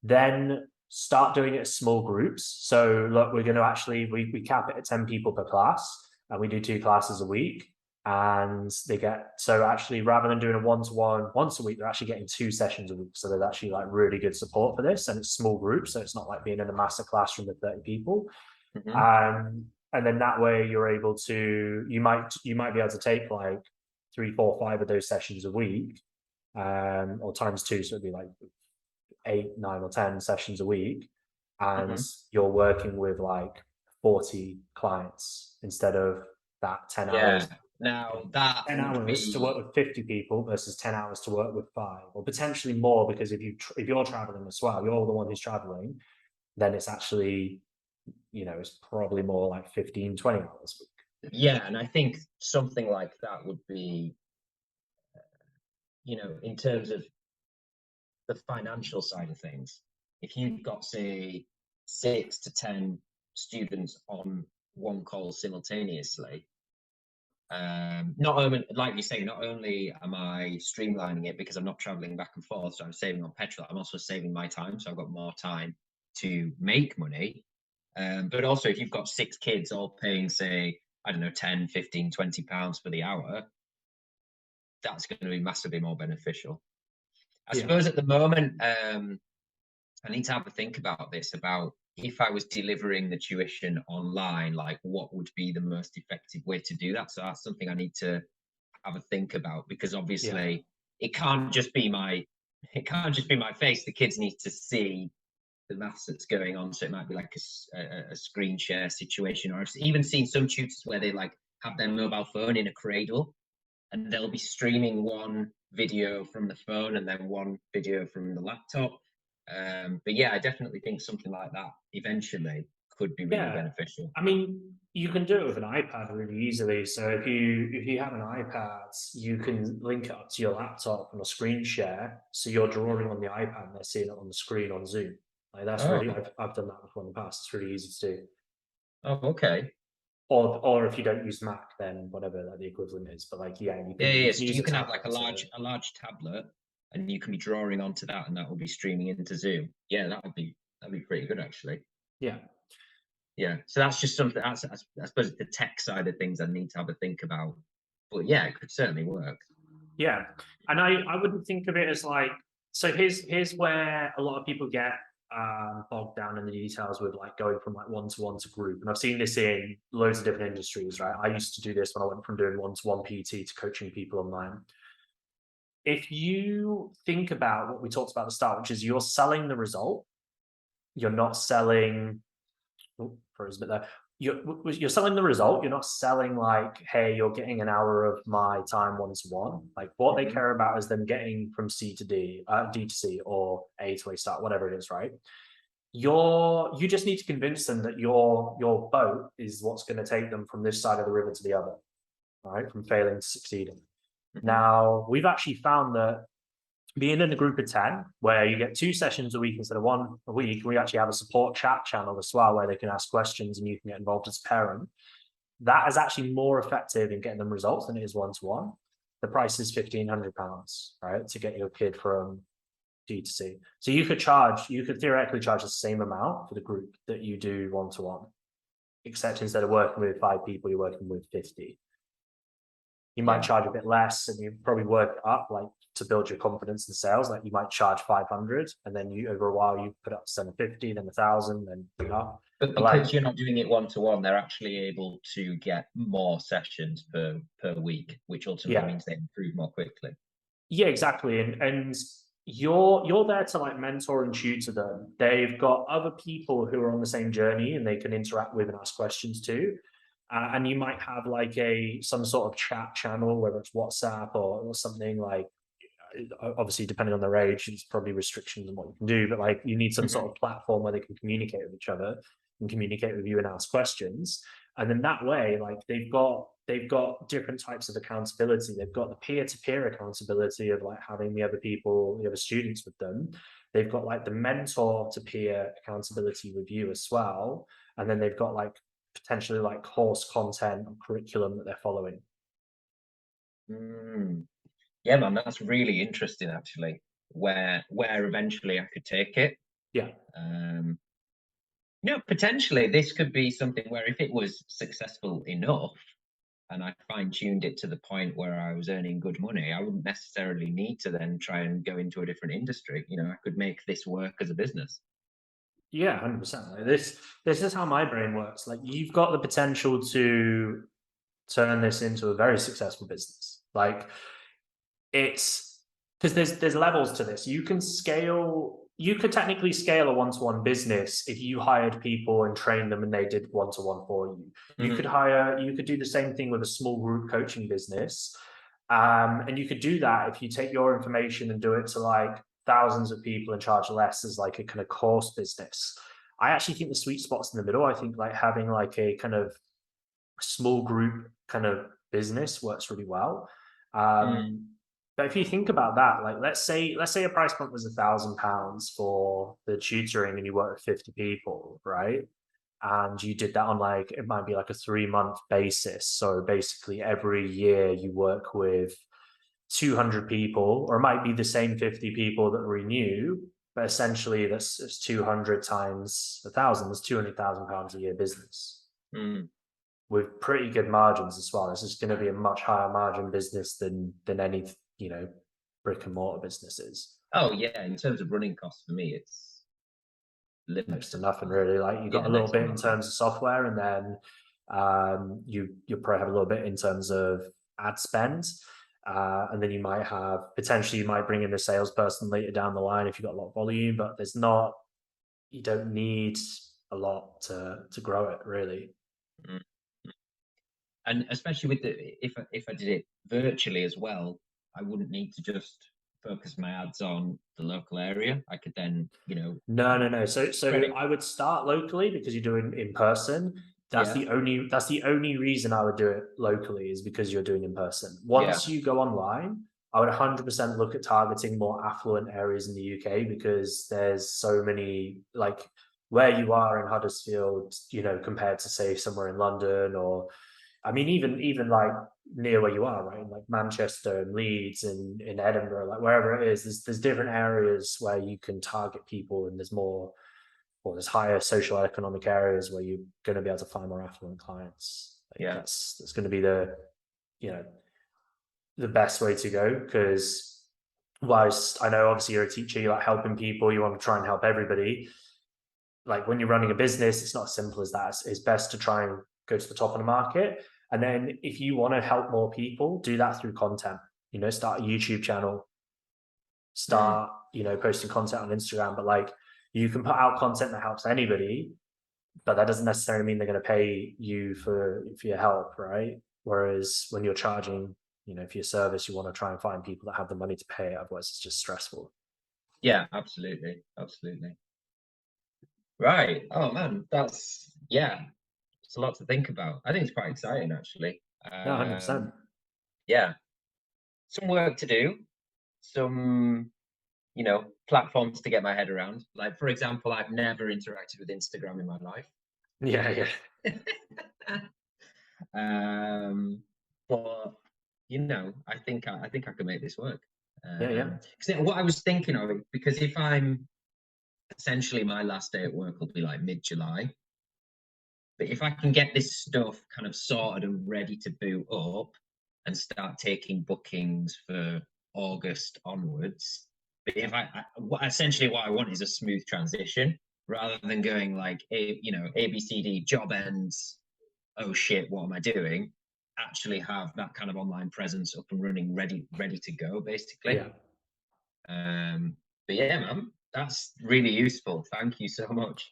Then start doing it as small groups. So look, we're going to actually, we cap it at 10 people per class, and we do 2 classes a week. And they get, so actually rather than doing a one-to-one once a week, they're actually getting 2 sessions a week. So there's actually like really good support for this, and it's small groups, so it's not like being in a massive classroom with 30 people. Hmm. And then that way you're able to, you might be able to take like 3, 4, 5 of those sessions a week, or times two, so it'd be like 8, 9, or 10 sessions a week, and Hmm. you're working with like 40 clients instead of that 10 Yeah. hours Now that 10 would hours to work be, with 50 people versus 10 hours to work with 5, or potentially more, because if you're traveling as well, you're the one who's traveling, then it's actually, it's probably more like 15, 20 hours a week. yeah, and I think something like that would be, in terms of the financial side of things, if you've got, say, 6 to 10 students on one call simultaneously, not only, like you say, not only am I streamlining it because I'm not traveling back and forth, so I'm saving on petrol, I'm also saving my time, so I've got more time to make money. But also, if you've got 6 kids all paying, say, I don't know, 10, 15, £20 for the hour, that's going to be massively more beneficial. I Yeah, suppose at the moment, I need to have a think about this, about if I was delivering the tuition online, like what would be the most effective way to do that. So that's something I need to have a think about, because yeah, obviously it can't just be my it can't just be my face. The kids need to see the maths that's going on. So it might be like a screen share situation, or I've even seen some tutors where they like have their mobile phone in a cradle, and they'll be streaming one video from the phone and then one video from the laptop. But yeah, I definitely think something like that eventually could be really yeah. beneficial. I mean, you can do it with an iPad really easily. So if you have an iPad, you can link it up to your laptop on a screen share. So you're drawing on the iPad and they're seeing it on the screen on Zoom. Like that's really, Oh, I've done that before in the past. It's really easy to do. oh, okay. Or if you don't use Mac, then whatever like the equivalent is. But like, yeah, you Yeah, can yeah, you yeah. can So use you a can have like tablet to. a large tablet, and you can be drawing onto that, and that will be streaming into Zoom. Yeah, that'd be pretty good actually. Yeah, Yeah, so that's just something. I suppose the tech side of things I need to have a think about. But yeah, it could certainly work. yeah. And I wouldn't think of it as like, so here's where a lot of people get bogged down in the details with like going from like one to one to group. And I've seen this in loads of different industries, right? I used to do this when I went from doing one to one PT to coaching people online. If you think about what we talked about at the start, which is you're selling the result, you're not selling, oh, froze a bit there. You're selling the result. You're not selling like, hey, you're getting an hour of my time one to one. Like what they Hmm. care about is them getting from C to D, D to C, or A to A start, whatever it is, right? You just need to convince them that your boat is what's going to take them from this side of the river to the other, right? From failing to succeeding. Hmm. Now, we've actually found that being in a group of 10 where you get 2 sessions a week instead of one a week, we actually have a support chat channel as well where they can ask questions and you can get involved as a parent. That is actually more effective in getting them results than it is one to one. The price is £1,500, right, to get your kid from D to C. So you could theoretically charge the same amount for the group that you do one to one, except instead of working with 5 people, you're working with 50. You might Yeah. charge a bit less and you probably work it up like to build your confidence in sales. Like you might charge 500 and then you over a while you put up 750, then 1,000, then up. But But like, because you're not doing it one to one, they're actually able to get more sessions per week, which ultimately yeah, means they improve more quickly. yeah, exactly. And you're there to like mentor and tutor them. They've got other people who are on the same journey and they can interact with and ask questions too. And you might have like a some sort of chat channel, whether it's WhatsApp or something like, obviously depending on their age, there's probably restrictions on what you can do, but like you need some sort Mhm. of platform where they can communicate with each other and communicate with you and ask questions. And then that way, like they've got different types of accountability. They've got the peer-to-peer accountability of like having the other people, the other students with them. They've got like the mentor to peer accountability with you as well. And then they've got like potentially like course content and curriculum that they're following. Mm. Yeah, man, that's really interesting actually, where eventually I could take it. Yeah. Um, potentially this could be something where if it was successful enough and I fine-tuned it to the point where I was earning good money, I wouldn't necessarily need to then try and go into a different industry. I could make this work as a business. Yeah, 100%. Like this is how my brain works. Like you've got the potential to turn this into a very successful business. Like it's because there's levels to this. You could technically scale a one-to-one business if you hired people and trained them and they did one-to-one for you. Mhm. You could do the same thing with a small group coaching business. And you could do that if you take your information and do it to like thousands of people and charge less as like a kind of course business. I actually think the sweet spot's in the middle. I think like having like a kind of small group kind of business works really well. Mm. But if you think about that, like let's say a price point was £1,000 for the tutoring and you work with 50 people, right? And you did that on like it might be like a 3 month basis. So basically every year you work with 200 people, or it might be the same 50 people that renew, but essentially that's it's 200 times 1,000, that's £200,000 a year business Mm. with pretty good margins as well. This is going to be a much higher margin business than any, you know, brick and mortar businesses. Oh yeah, in terms of running costs for me, it's Next to limited. nothing really. Like you got Yeah, a little next to bit in nothing. terms of software, and then you probably have a little bit in terms of ad spend. And then you might have potentially you might bring in a salesperson later down the line if you've got a lot of volume, but there's not you don't need a lot to grow it really. Mm. And especially with the if I did it virtually as well, I wouldn't need to just focus my ads on the local area. I could then, No, no, no. spread So it. I would start locally because you're doing in person. Yeah, That's the only reason I would do it locally is because you're doing in person. yeah, Once you go online, I would 100% look at targeting more affluent areas in the UK because there's so many like where you are in Huddersfield, you know, compared to say somewhere in London or I mean even like near where you are, right? Like Manchester and Leeds and in Edinburgh, like wherever it is, there's different areas where you can target people, and there's more, or there's higher social economic areas where you're going to be able to find more affluent clients. Like yeah, that's going to be the you know the best way to go because whilst I know obviously you're a teacher, you like helping people, you want to try and help everybody. Like when you're running a business, it's not as simple as that. It's best to try and go to the top of the market. And then if you want to help more people, do that through content. You know, start a YouTube channel, mm, start, you know, posting content on Instagram. But like you can put out content that helps anybody, but that doesn't necessarily mean they're going to pay you for your help, right? Whereas when you're charging, you know, for your service, you want to try and find people that have the money to pay. Otherwise, it's just stressful. yeah. Absolutely, absolutely. Right. Oh man, yeah. It's a lot to think about. I think it's quite exciting actually. No, 100%. Yeah, some work to do, some platforms to get my head around. Like for example, I've never interacted with Instagram in my life. Yeah, yeah, um, but I think I can make this work. yeah, yeah, 'Cause what I was thinking of, because if I'm essentially my last day at work will be like mid-July, but if I can get this stuff kind of sorted and ready to boot up and start taking bookings for August onwards, but if essentially what I want is a smooth transition rather than going like ABCD job ends. Oh shit, what am I doing? Actually have that kind of online presence up and running, ready to go, basically. yeah. Um, but yeah, man, that's really useful. Thank you so much.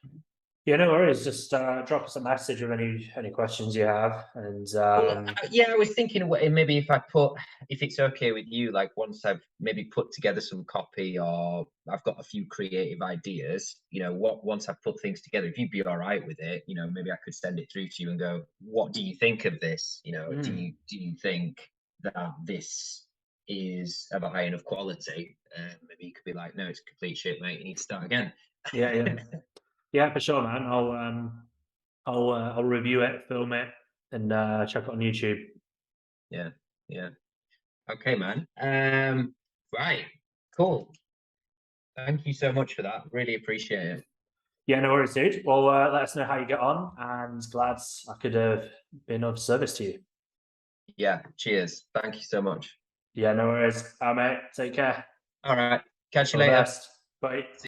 Yeah, no worries. Just drop us a message with any questions you have, and Well, yeah, I was thinking maybe if it's okay with you, like once I've maybe put together some copy or I've got a few creative ideas, once I've put things together, if you'd be all right with it, maybe I could send it through to you and go, what do you think of this? Do mm, you think that this is of a high enough quality? Maybe you could be like, no, it's complete shit, mate. You need to start again. yeah, yeah, yeah, for sure, man. I'll review it, film it, and check it on YouTube. Yeah, yeah. Okay, man. Right, cool. Thank you so much for that. Really appreciate it. Yeah, no worries, dude. Well, let us know how you get on, and glad I could have been of service to you. Yeah, cheers. Thank you so much. Yeah, no worries. Mate, take care. All right. Catch you All the later. best. Bye.